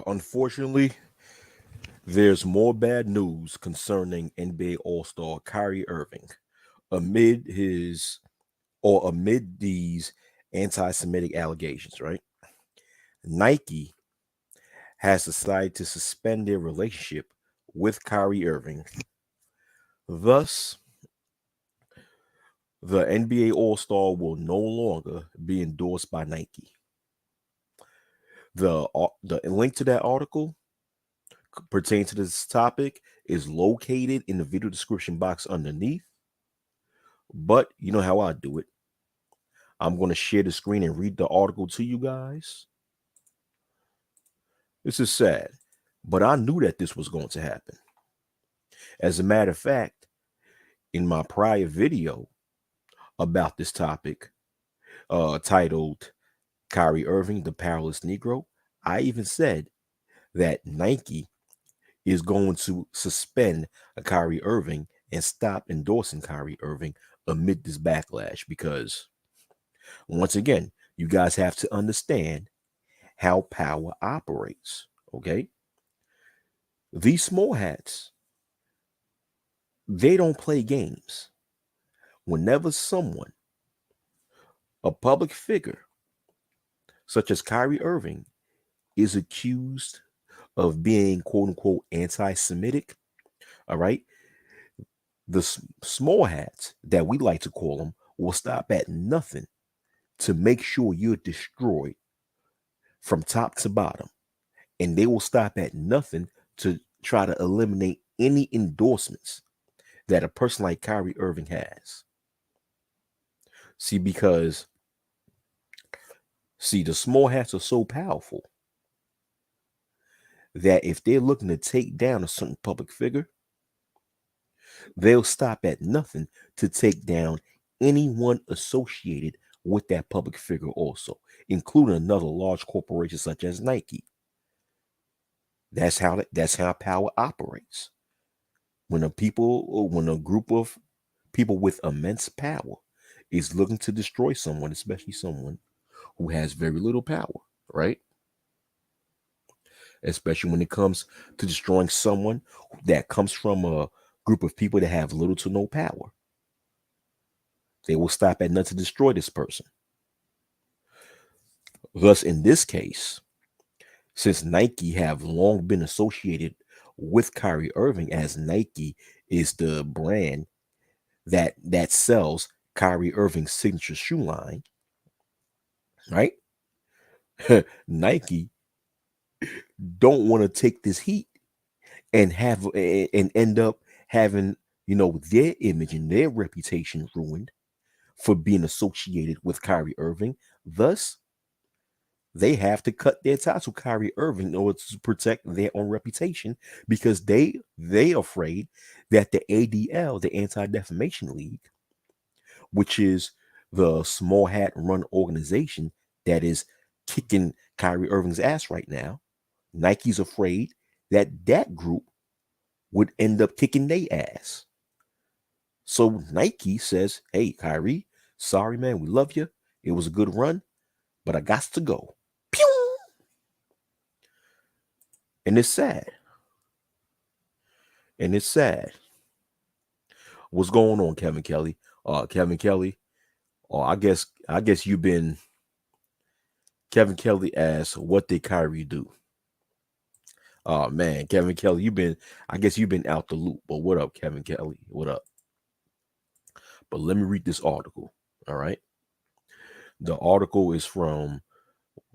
Unfortunately, there's more bad news concerning NBA All-Star Kyrie Irving amid his amid these anti-Semitic allegations, right? Nike has decided to suspend their relationship with Kyrie Irving. Thus, the NBA All-Star will no longer be endorsed by Nike. The link to that article pertaining to this topic is located in the video description box underneath. But you know how I do it. I'm going to share the screen and read the article to you guys. This is sad, but I knew that this was going to happen. As a matter of fact, in my prior video about this topic, titled Kyrie Irving, the Powerless Negro, I even said that Nike is going to suspend Kyrie Irving and stop endorsing Kyrie Irving amid this backlash because, once again, you guys have to understand how power operates, okay? These small hats, they don't play games. Whenever someone, a public figure, such as Kyrie Irving, is accused of being quote unquote anti Semitic, all right, the small hats that we like to call them will stop at nothing to make sure you're destroyed from top to bottom. And they will stop at nothing to try to eliminate any endorsements that a person like Kyrie Irving has. Because the small hats are so powerful that if they're looking to take down a certain public figure, they'll stop at nothing to take down anyone associated with that public figure also, including another large corporation such as Nike. That's how power operates. When a group of people with immense power is looking to destroy someone, especially someone who has very little power, right? Especially when it comes to destroying someone that comes from a group of people that have little to no power. They will stop at nothing to destroy this person. Thus, in this case, since Nike have long been associated with Kyrie Irving, as Nike is the brand that sells Kyrie Irving's signature shoe line, right? Nike don't want to take this heat and end up having their image and their reputation ruined for being associated with Kyrie Irving. Thus, they have to cut their ties with Kyrie Irving in order to protect their own reputation because they afraid that the ADL, the Anti-Defamation League, which is the small hat run organization that is kicking Kyrie Irving's ass right now, Nike's afraid that group would end up kicking their ass. So Nike says, "Hey, Kyrie, sorry, man, we love you. It was a good run, but I got to go." Pew! And it's sad. And it's sad. What's going on, Kevin Kelly? Kevin Kelly. Oh, I guess you've been. Kevin Kelly asked, "What did Kyrie do?" Oh man, Kevin Kelly, I guess you've been out the loop. But what up, Kevin Kelly? What up? But let me read this article. All right. The article is from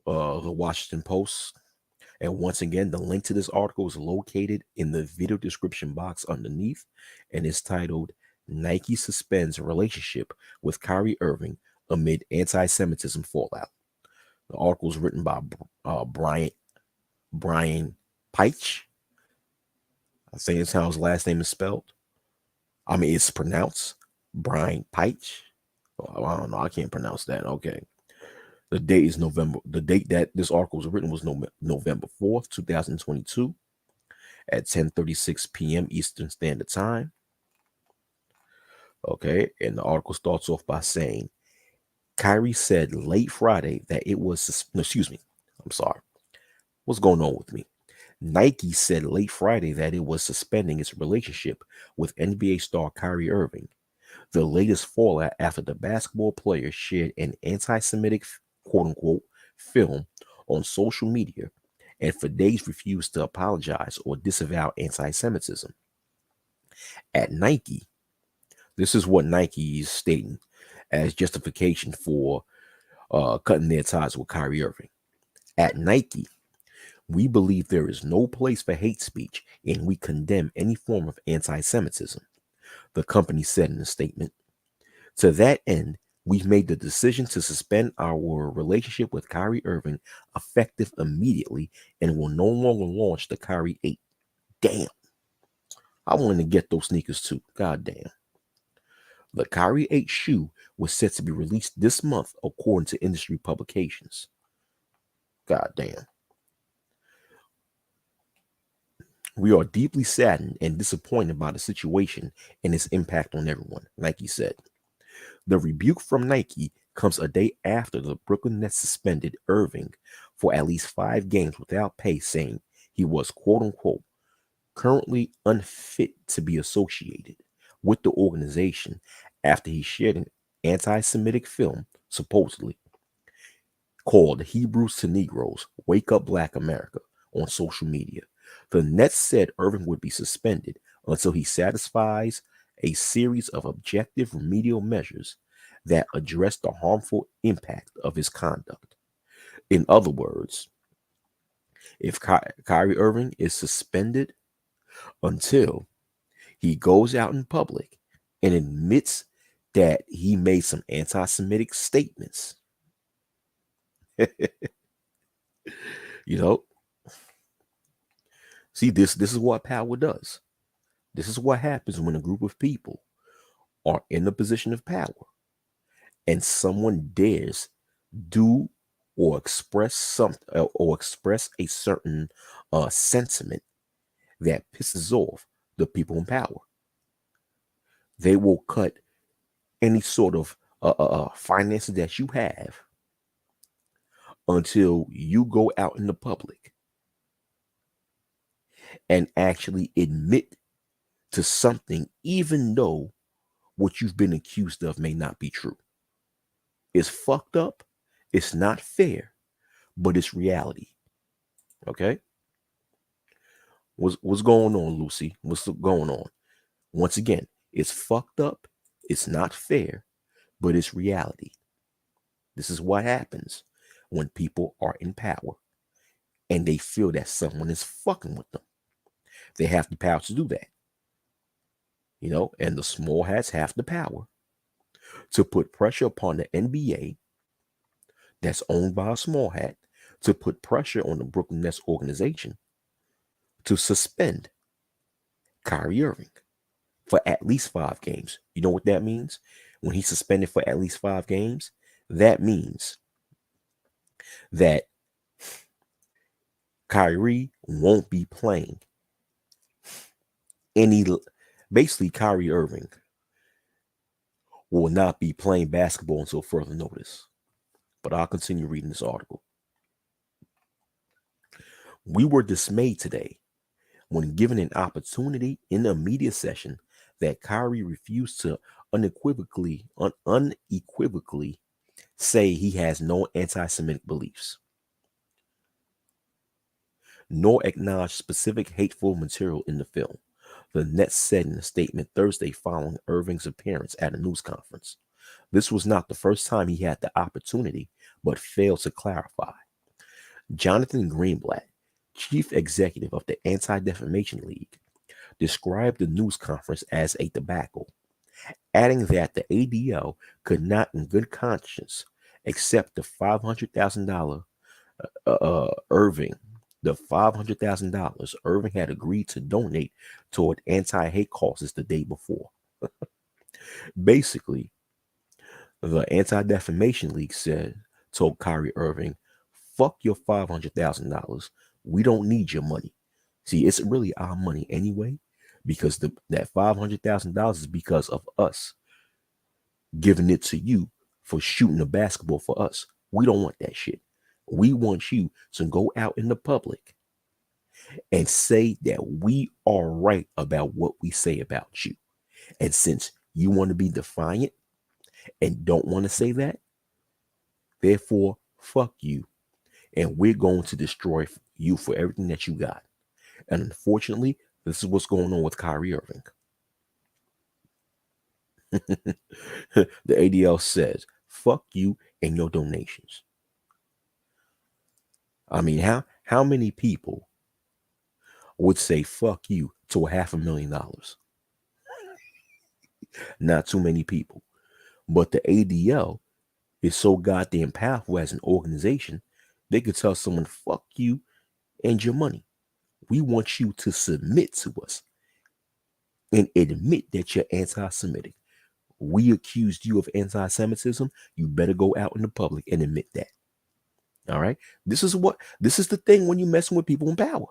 the Washington Post. And once again, the link to this article is located in the video description box underneath, and it's titled Nike Suspends Relationship with Kyrie Irving Amid Anti-Semitism Fallout. The article is written by Brian Peich. I think that's how his last name is spelled. I mean, it's pronounced Brian Peich. Oh, I don't know. I can't pronounce that. Okay. The date is November. The date that this article was written was November 4th, 2022 at 10:36 p.m. Eastern Standard Time. Okay. And the article starts off by saying, Kyrie said late Friday that it was, no, excuse me. I'm sorry. What's going on with me? Nike said late Friday that it was suspending its relationship with NBA star Kyrie Irving, the latest fallout after the basketball player shared an anti Semitic quote unquote film on social media and for days refused to apologize or disavow anti Semitism. At Nike, this is what Nike is stating as justification for cutting their ties with Kyrie Irving. At Nike, we believe there is no place for hate speech and we condemn any form of anti Semitism, the company said in a statement. To that end, we've made the decision to suspend our relationship with Kyrie Irving effective immediately and will no longer launch the Kyrie 8. Damn. I wanted to get those sneakers too. God damn. The Kyrie 8 shoe was set to be released this month, according to industry publications. God damn. We are deeply saddened and disappointed by the situation and its impact on everyone, Nike said. The rebuke from Nike comes a day after the Brooklyn Nets suspended Irving for at least 5 games without pay, saying he was, quote unquote, currently unfit to be associated with the organization after he shared an anti Semitic film, supposedly, called Hebrews to Negroes Wake Up Black America on social media. The Nets said Irving would be suspended until he satisfies a series of objective remedial measures that address the harmful impact of his conduct. In other words, if Kyrie Irving is suspended until he goes out in public and admits that he made some anti-Semitic statements, you know, see this is what power does. This is what happens when a group of people are in a position of power and someone dares do or express a certain sentiment that pisses off the people in power. They will cut any sort of finances that you have until you go out in the public and actually admit to something, even though what you've been accused of may not be true. It's fucked up. It's not fair, but it's reality. Okay? What's going on, Lucy? What's going on? Once again, it's fucked up. It's not fair, but it's reality. This is what happens when people are in power and they feel that someone is fucking with them. They have the power to do that. And the small hats have the power to put pressure upon the NBA that's owned by a small hat, to put pressure on the Brooklyn Nets organization to suspend Kyrie Irving for at least 5 games. You know what that means? When he's suspended for at least 5 games, that means that Kyrie won't be playing basically Kyrie Irving will not be playing basketball until further notice. But I'll continue reading this article. We were dismayed today when given an opportunity in a media session that Kyrie refused to unequivocally say he has no anti-Semitic beliefs, nor acknowledge specific hateful material in the film, the Nets said in a statement Thursday following Irving's appearance at a news conference. This was not the first time he had the opportunity, but failed to clarify. Jonathan Greenblatt, chief executive of the Anti-Defamation League, described the news conference as a debacle, adding that the ADL could not in good conscience accept the $500,000 Irving had agreed to donate toward anti-hate causes the day before. Basically, the Anti-Defamation League told Kyrie Irving, fuck your $500,000. We don't need your money. See, it's really our money anyway, because that $500,000 is because of us giving it to you for shooting the basketball for us. We don't want that shit. We want you to go out in the public and say that we are right about what we say about you. And since you want to be defiant and don't want to say that, therefore, fuck you. And we're going to destroy you for everything that you got. And unfortunately, this is what's going on with Kyrie Irving. The ADL says, fuck you and your donations. I mean, how many people would say fuck you to $500,000? Not too many people. But the ADL is so goddamn powerful as an organization, they could tell someone, fuck you and your money. We want you to submit to us and admit that you're anti-Semitic. We accused you of anti-Semitism. You better go out in the public and admit that. All right. This is the thing when you're messing with people in power.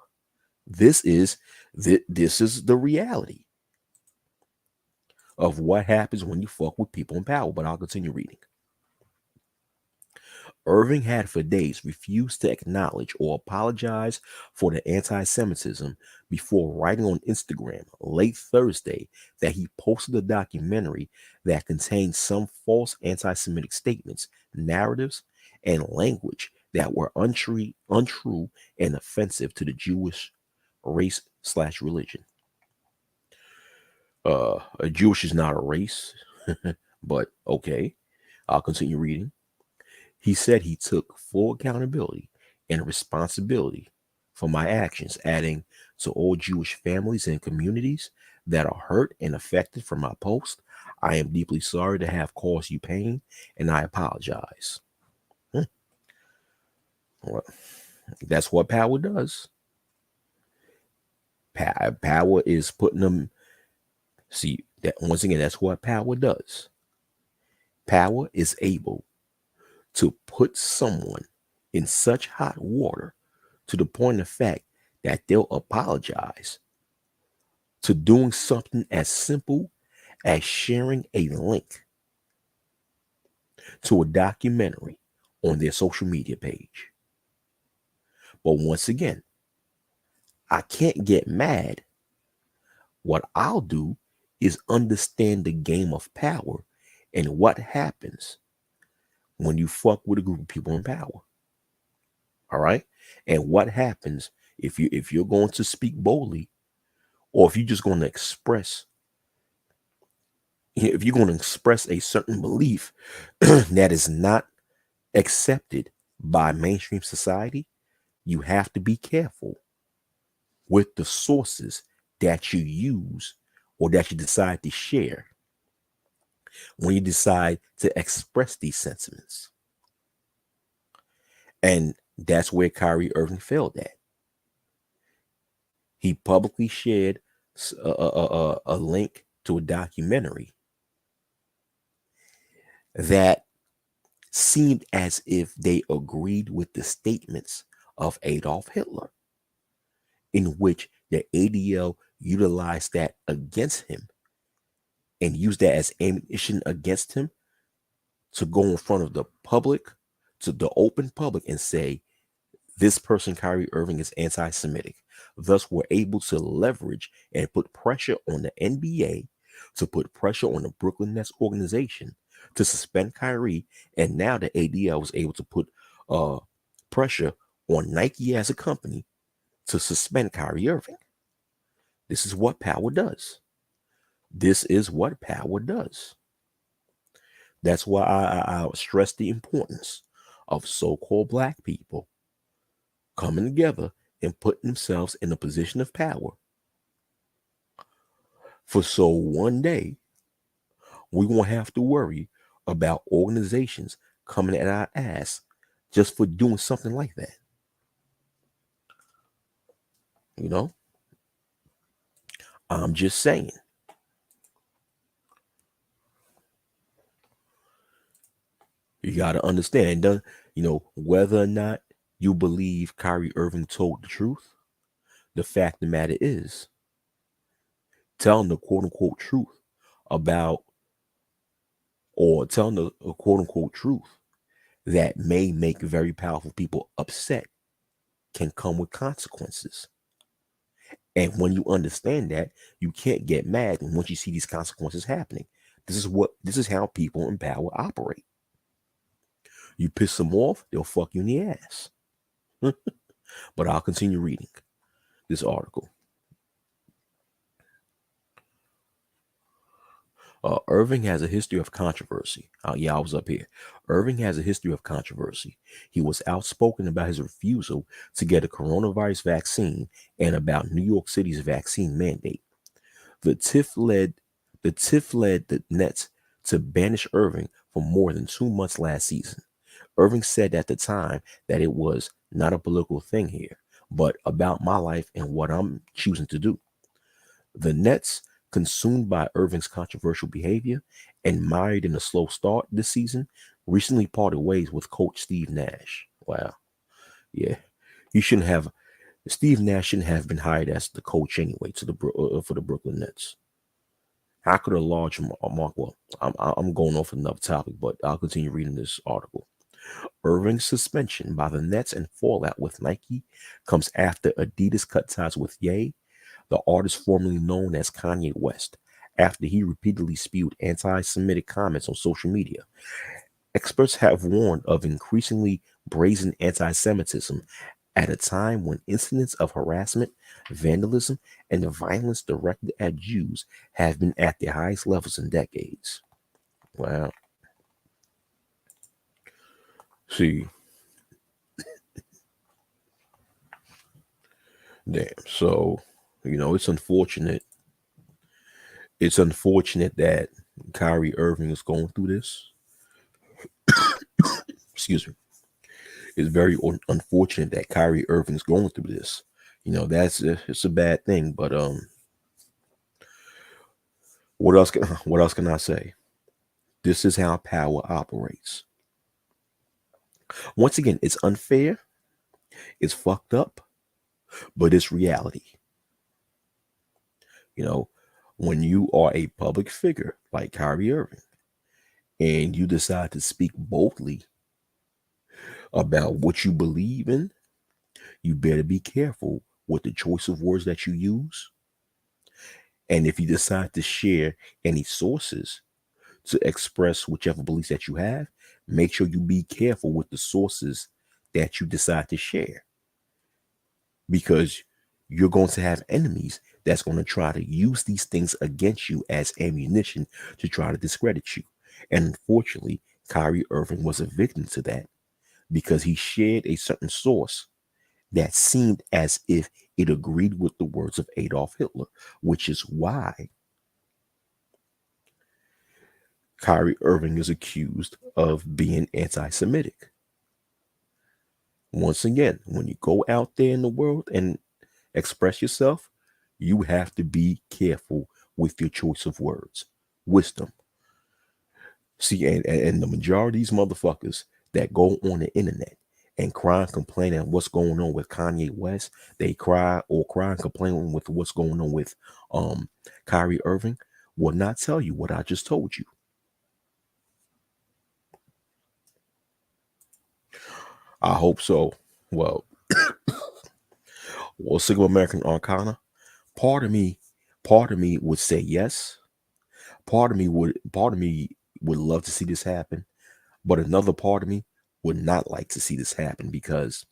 This is the reality of what happens when you fuck with people in power. But I'll continue reading. Irving had for days refused to acknowledge or apologize for the anti-Semitism before writing on Instagram late Thursday that he posted a documentary that contained some false anti-Semitic statements, narratives, and language that were untrue and offensive to the Jewish race/religion. A Jewish is not a race, but okay. I'll continue reading. He said he took full accountability and responsibility for my actions, adding, to all Jewish families and communities that are hurt and affected from my post, I am deeply sorry to have caused you pain, and I apologize. Well, that's what power does. Power is putting them. See, that once again, that's what power does. Power is able to put someone in such hot water to the point of fact that they'll apologize to doing something as simple as sharing a link to a documentary on their social media page. But once again, I can't get mad. What I'll do is understand the game of power and what happens when you fuck with a group of people in power. All right? And what happens if you're going to speak boldly, or if you're just going to express, if you're going to express a certain belief that is not accepted by mainstream society, you have to be careful with the sources that you use or that you decide to share when you decide to express these sentiments. And that's where Kyrie Irving failed at. He publicly shared a link to a documentary that seemed as if they agreed with the statements of Adolf Hitler, in which the ADL utilized that against him and used that as ammunition against him to go in front of the public, to the open public, and say, this person, Kyrie Irving, is anti-Semitic. Thus, we're able to leverage and put pressure on the NBA, to put pressure on the Brooklyn Nets organization to suspend Kyrie. And now the ADL was able to put pressure on Nike as a company to suspend Kyrie Irving. This is what power does. This is what power does. That's why I stress the importance of so-called black people coming together and putting themselves in a position of power. For so one day, we won't have to worry about organizations coming at our ass just for doing something like that. You know? I'm just saying. You got to understand, whether or not you believe Kyrie Irving told the truth, the fact of the matter is, telling the quote unquote truth about, or telling the quote unquote truth that may make very powerful people upset can come with consequences. And when you understand that, you can't get mad once you see these consequences happening. This is how people in power operate. You piss them off, they'll fuck you in the ass. But I'll continue reading this article. Irving has a history of controversy. Yeah, I was up here. Irving has a history of controversy. He was outspoken about his refusal to get a coronavirus vaccine and about New York City's vaccine mandate. The tiff led the Nets to banish Irving for more than 2 months last season. Irving said at the time that it was not a political thing here, but about my life and what I'm choosing to do. The Nets, consumed by Irving's controversial behavior and mired in a slow start this season, recently parted ways with coach Steve Nash. Wow. Yeah. He shouldn't have Steve Nash shouldn't have been hired as the coach anyway for the Brooklyn Nets. How could a large mark? Well, I'm going off another topic, but I'll continue reading this article. Irving's suspension by the Nets and fallout with Nike comes after Adidas cut ties with Ye, the artist formerly known as Kanye West, after he repeatedly spewed anti-Semitic comments on social media. Experts have warned of increasingly brazen anti-Semitism at a time when incidents of harassment, vandalism, and violence directed at Jews have been at their highest levels in decades. Wow. See, damn. So, it's unfortunate. It's unfortunate that Kyrie Irving is going through this. Excuse me. It's very unfortunate that Kyrie Irving is going through this. It's a bad thing. But what else can I say? This is how power operates. Once again, it's unfair, it's fucked up, but it's reality. When you are a public figure like Kyrie Irving and you decide to speak boldly about what you believe in, you better be careful with the choice of words that you use. And if you decide to share any sources to express whichever beliefs that you have, make sure you be careful with the sources that you decide to share, because you're going to have enemies that's going to try to use these things against you as ammunition to try to discredit you. And unfortunately, Kyrie Irving was a victim to that because he shared a certain source that seemed as if it agreed with the words of Adolf Hitler, which is why Kyrie Irving is accused of being anti-Semitic. Once again, when you go out there in the world and express yourself, you have to be careful with your choice of words. Wisdom. See, and the majority of these motherfuckers that go on the internet and cry and complain at what's going on with Kanye West, they cry and complain with what's going on with Kyrie Irving, will not tell you what I just told you. I hope so. Well, Single American Arcana. Part of me would say yes. Part of me would love to see this happen, but another part of me would not like to see this happen because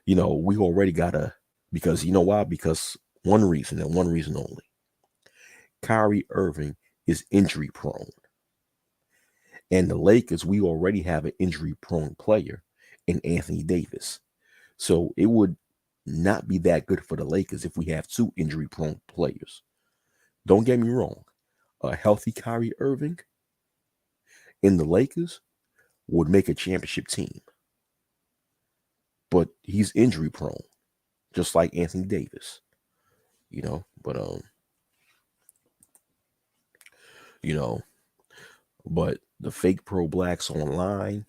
we already gotta, because you know why? Because one reason and one reason only. Kyrie Irving is injury prone. And the Lakers, we already have an injury prone player in Anthony Davis. So it would not be that good for the Lakers if we have two injury prone players. Don't get me wrong. A healthy Kyrie Irving in the Lakers would make a championship team. But he's injury prone, just like Anthony Davis. But you know, but the fake pro blacks online,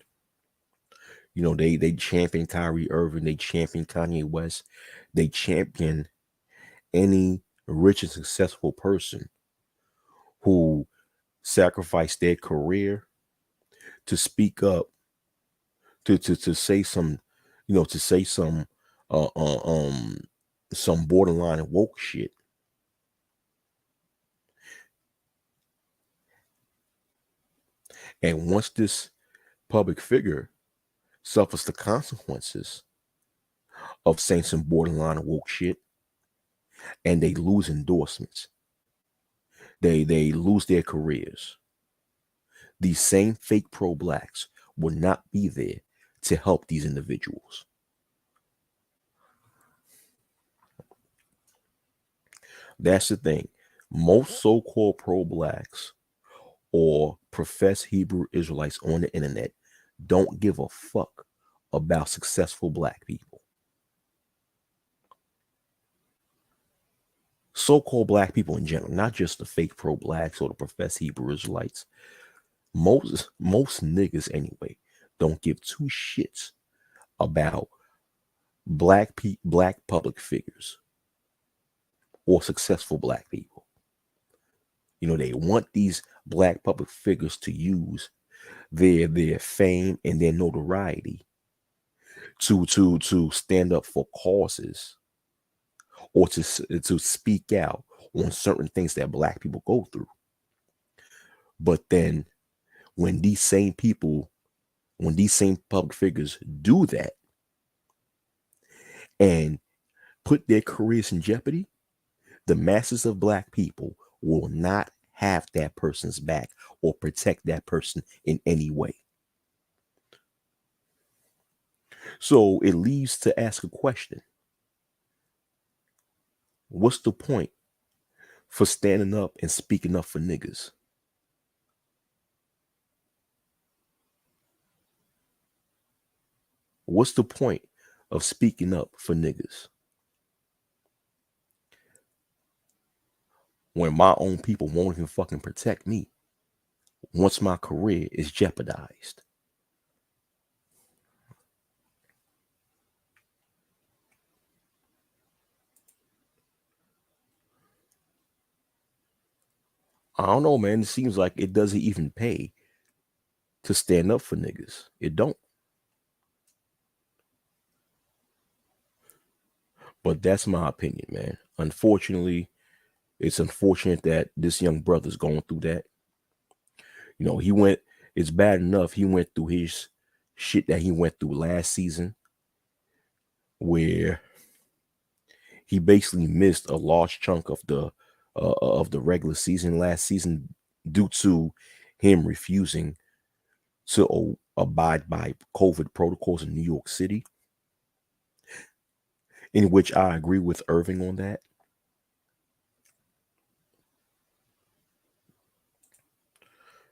they champion Kyrie Irving, they champion Kanye West, they champion any rich and successful person who sacrificed their career to speak up to say some, to say uh, uh um some borderline woke shit. And once this public figure suffers the consequences of saying some borderline woke shit, and they lose endorsements, they lose their careers, these same fake pro-blacks will not be there to help these individuals. That's the thing. Most so-called pro-blacks or professed Hebrew Israelites on the internet don't give a fuck about successful black people. So-called black people in general, not just the fake pro-blacks or the professed Hebrew Israelites. Most niggas anyway don't give two shits about black public figures or successful black people. They want these black public figures to use their fame and their notoriety to stand up for causes or to speak out on certain things that black people go through. But then when these same people, when these same public figures do that and put their careers in jeopardy, the masses of black people will not have that person's back or protect that person in any way. So it leaves to ask a question. What's the point for standing up and speaking up for niggas? What's the point of speaking up for niggas when my own people won't even fucking protect me once my career is jeopardized? I don't know, man. It seems like it doesn't even pay to stand up for niggas. It don't. But that's my opinion, man. Unfortunately, it's unfortunate that this young brother's going through that. It's bad enough he went through his shit that he went through last season, where he basically missed a large chunk of the regular season last season due to him refusing to abide by COVID protocols in New York City, in which I agree with Irving on that.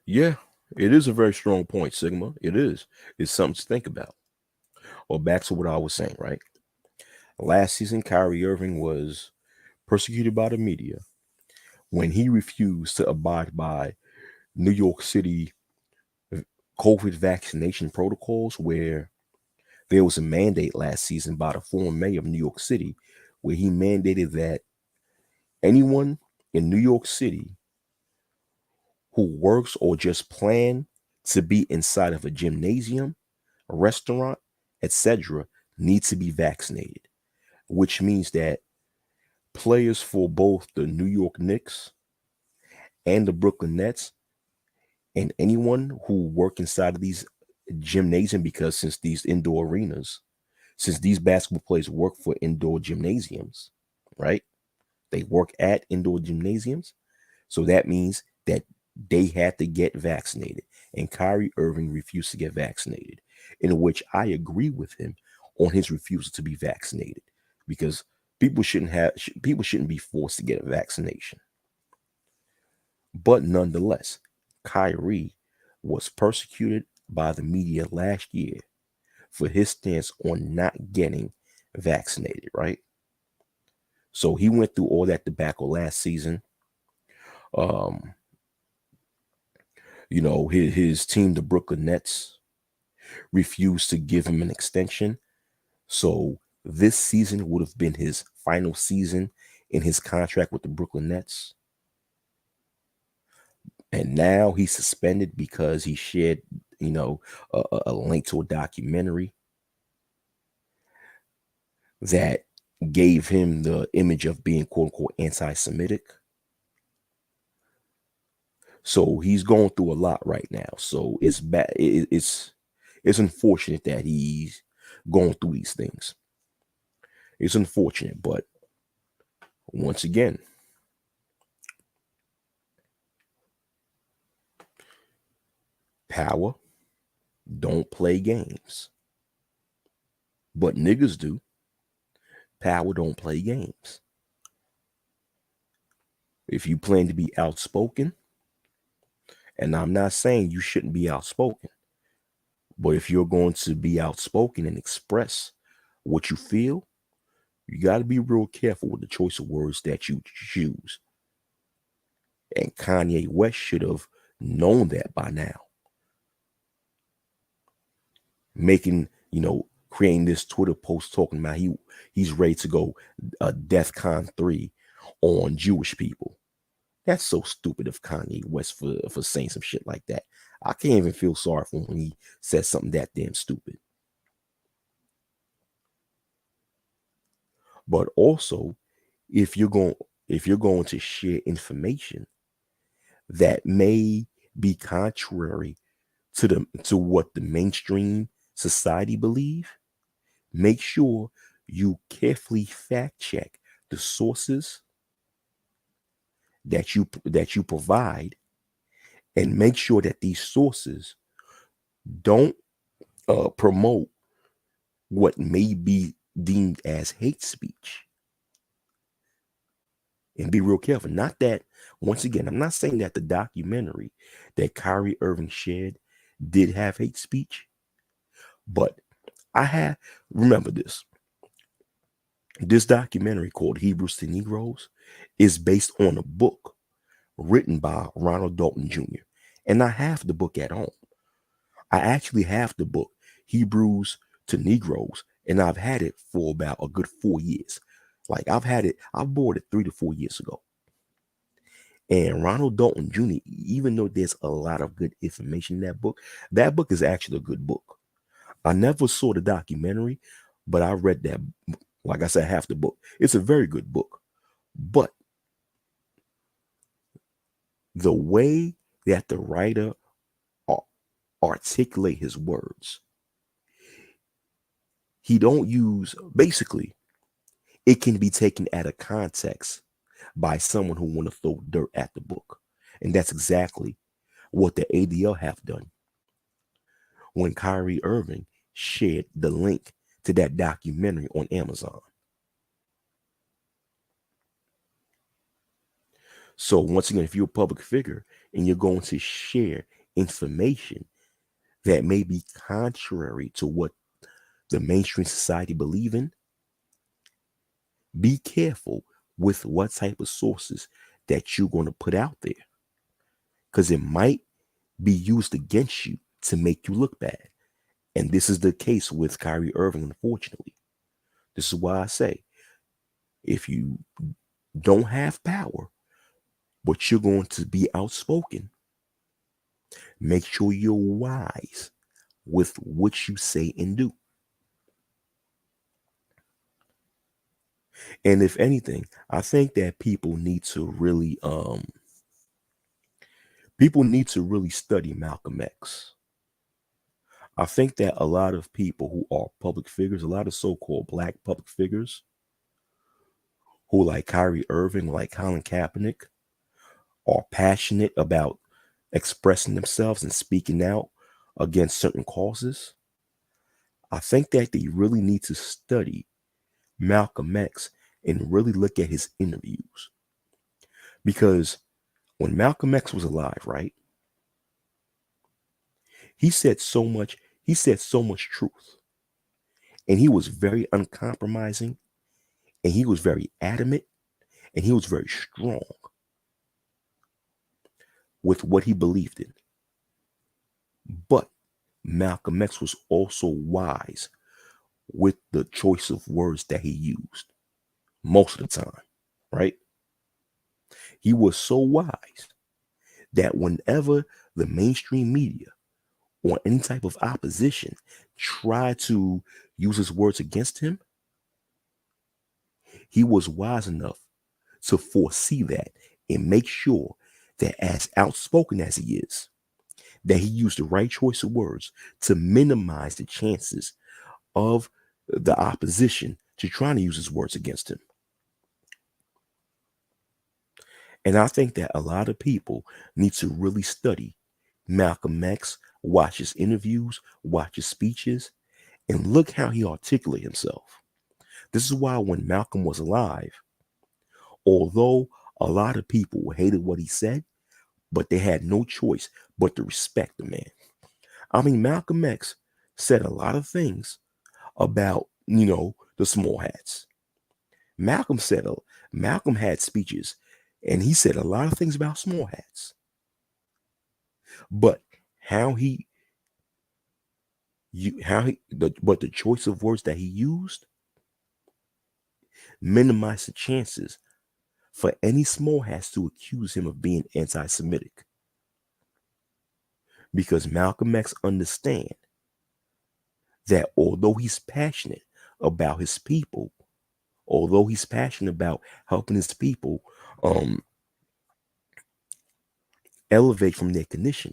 Yeah, it is a very strong point, Sigma. It is. It's something to think about. Well, back to what I was saying, right? Last season, Kyrie Irving was persecuted by the media when he refused to abide by New York City COVID vaccination protocols, where there was a mandate last season by the former mayor of New York City, where he mandated that anyone in New York City who works or just plan to be inside of a gymnasium, a restaurant, etc., need to be vaccinated, which means that players for both the New York Knicks and the Brooklyn Nets and anyone who work inside of these gymnasium, because since these basketball players work for indoor gymnasiums, right? They work at indoor gymnasiums. So that means that they had to get vaccinated. And Kyrie Irving refused to get vaccinated, in which I agree with him on his refusal to be vaccinated, because people shouldn't be forced to get a vaccination. But nonetheless, Kyrie was persecuted by the media last year for his stance on not getting vaccinated, right? So he went through all that debacle last season. Um, his team, the Brooklyn Nets, refused to give him an extension. So this season would have been his final season in his contract with the Brooklyn Nets. And now he's suspended because he shared a link to a documentary that gave him the image of being quote unquote anti-Semitic. So he's going through a lot right now. So it's bad. It's unfortunate that he's going through these things. It's unfortunate, but once again, power don't play games. But niggas do. Power don't play games. If you plan to be outspoken, and I'm not saying you shouldn't be outspoken, but if you're going to be outspoken and express what you feel, you got to be real careful with the choice of words that you choose. And Kanye West should have known that by now. Creating this Twitter post talking about he's ready to go DEFCON 3 on Jewish people. That's so stupid of Kanye West for saying some shit like that. I can't even feel sorry for him when he says something that damn stupid. But also, if you're going to share information that may be contrary to what the mainstream society believe, make sure you carefully fact check the sources that you provide, and make sure that these sources don't promote what may be deemed as hate speech. And be real careful. Not that, once again, I'm not saying that the documentary that Kyrie Irving shared did have hate speech, but remember this. This documentary called Hebrews to Negroes is based on a book written by Ronald Dalton Jr. And I have the book at home. I actually have the book Hebrews to Negroes, and I've had it for about a good 4 years. Like I bought it 3 to 4 years ago. And Ronald Dalton Jr., even though there's a lot of good information in that book is actually a good book. I never saw the documentary, but I read that, like I said, half the book. It's a very good book. But the way that the writer articulate his words, he don't use, basically, it can be taken out of context by someone who want to throw dirt at the book. And that's exactly what the ADL have done when Kyrie Irving shared the link to that documentary on Amazon. So once again, if you're a public figure and you're going to share information that may be contrary to what the mainstream society believe in, be careful with what type of sources that you're going to put out there, because it might be used against you to make you look bad. And this is the case with Kyrie Irving, unfortunately. This is why I say, if you don't have power, but you're going to be outspoken, make sure you're wise with what you say and do. And if anything, I think that people need to really study Malcolm X. I think that a lot of people who are public figures, a lot of so-called black public figures, who like Kyrie Irving, like Colin Kaepernick, are passionate about expressing themselves and speaking out against certain causes. I think that they really need to study Malcolm X and really look at his interviews. Because when Malcolm X was alive, right, he said so much truth. And he was very uncompromising, and he was very adamant, and he was very strong with what he believed in. But Malcolm X was also wise with the choice of words that he used most of the time, right? He was so wise that whenever the mainstream media or any type of opposition try to use his words against him, he was wise enough to foresee that and make sure that, as outspoken as he is, that he used the right choice of words to minimize the chances of the opposition to trying to use his words against him. And I think that a lot of people need to really study Malcolm X, watch his interviews, watch his speeches, and look how he articulated himself. This is why when Malcolm was alive, although a lot of people hated what he said, but they had no choice but to respect the man. I mean, Malcolm X said a lot of things about, the small hats. Malcolm said, Malcolm had speeches and he said a lot of things about small hats. But the choice of words that he used minimized the chances for any small hats to accuse him of being anti-Semitic. Because Malcolm X understand that although he's passionate about his people, although he's passionate about helping his people elevate from their condition,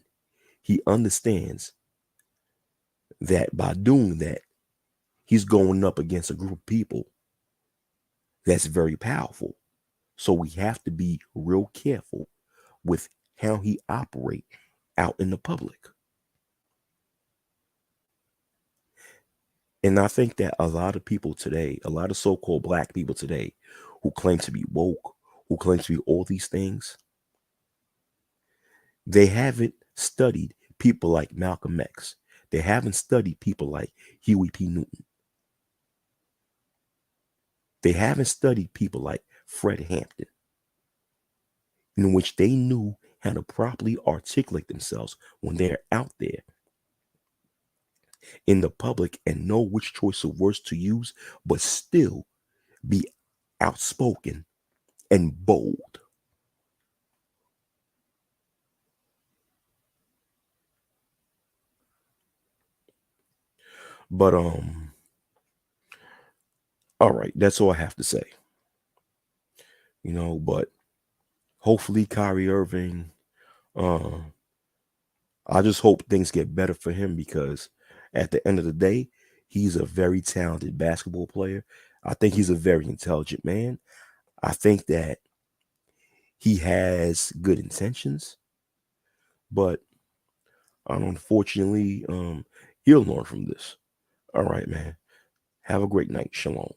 he understands that by doing that, he's going up against a group of people that's very powerful. So we have to be real careful with how he operate out in the public. And I think that a lot of people today, a lot of so-called black people today who claim to be woke, who claim to be all these things, they haven't studied people like Malcolm X. They haven't studied people like Huey P. Newton. They haven't studied people like Fred Hampton, in which they knew how to properly articulate themselves when they're out there in the public and know which choice of words to use, but still be outspoken and bold. But all right, that's all I have to say. But hopefully Kyrie Irving, uh I just hope things get better for him, because at the end of the day, he's a very talented basketball player. I think he's a very intelligent man. I think that he has good intentions, but unfortunately, he'll learn from this. All right, man. Have a great night. Shalom.